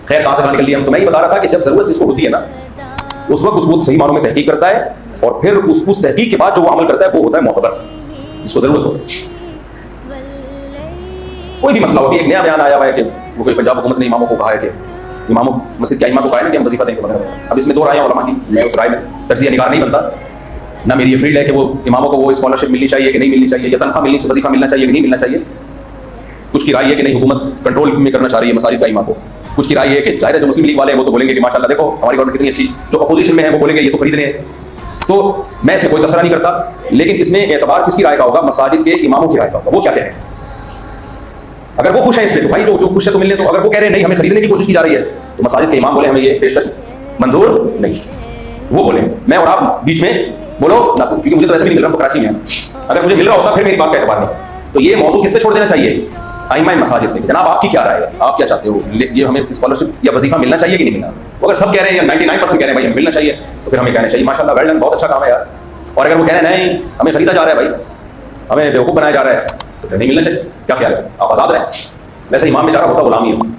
خیر کہاں سے کہاں نکل لیا ہم. تو میں یہ بتا رہا تھا کہ جب ضرورت جس کو ہوتی ہے نا اس وقت اس کو صحیح معنوں میں تحقیق کرتا ہے اور پھر اس تحقیق کے بعد جو وہ عمل کرتا ہے وہ ہوتا ہے معتبر جس کو ضرورت ہو. کوئی بھی مسئلہ ہو. ایک نیا بیان آیا ہوا ہے کہ وہ کوئی پنجاب حکومت نے اماموں کو کہا ہے کہ اماموں مسجد کے ائمہ کو کہا ہے نا کہ ہم وظیفہ دیں گے وغیرہ. اب اس میں دو رائے ہیں علماء کی. میں اس رائے میں تجزیہ نگار نہیں بنتا. نہ میری یہ فیلڈ ہے کہ وہ اماموں کو وہ اسکالرشپ ملنی چاہیے کہ نہیں ملنی چاہیے یا تنخواہ ملنی وظیفہ ملنا چاہیے کہ نہیں ملنا چاہیے. کچھ کی رائے ہے کہ نہیں حکومت کنٹرول میں کرنا چاہ رہی ہے مساجد کا ائمہ کو. کچھ کی رائے ہے کہ ظاہر ہے جو مسلم لیگ والے ہیں وہ تو بولیں گے کہ ماشاء اللہ دیکھو ہماری گورنمنٹ کتنی اچھی. جو اپوزیشن میں ہے وہ بولیں گے یہ تو خرید رہے ہیں. تو میں اس میں کوئی تبصرہ نہیں کرتا لیکن اس میں اعتبار کس کی رائے کا ہوگا؟ مساجد کے اماموں کی رائے کا ہوگا. وہ کیا کہہ رہے ہیں؟ اگر وہ خوش ہیں اس پہ تو بھائی جو خوش ہے تو ملنے دو. اگر وہ کہہ رہے ہیں نہیں ہمیں خریدنے کی کوشش کی جا رہی ہے تو مساجد کے امام بولے ہمیں یہ پیشکش منظور نہیں. وہ بولیں میں اور آپ بیچ میں بولو نہ, کیونکہ مجھے تو ایسے بھی نہیں مل رہا. تو کراچی میں اگر مجھے مل رہا ہوتا پھر میری بات کا اعتبار نہیں. تو یہ موضوع کس پہ چھوڑ دینا چاہیے؟ ائمہ مساجد میں. جناب آپ کی کیا رائے ہے؟ آپ کیا چاہتے ہو؟ یہ ہمیں اسکالرشپ یا وظیفہ ملنا چاہیے کہ نہیں ملنا؟ اگر سب کہہ رہے ہیں یا 99% کہہ رہے ہیں بھائی ہمیں ملنا چاہیے تو پھر ہمیں کہنا چاہیے ماشاء اللہ ویل ڈن بہت اچھا کام ہے یار. اور اگر وہ کہہ رہے ہیں نہیں ہمیں خریدا جا رہا ہے بھائی ہمیں بیوقوف بنایا جا رہا ہے تو پھر نہیں ملنا چاہیے. کیا خیال ہے؟ آپ آزاد رہیں. ویسے امام میں جا رہا ہوتا غلامی ہے.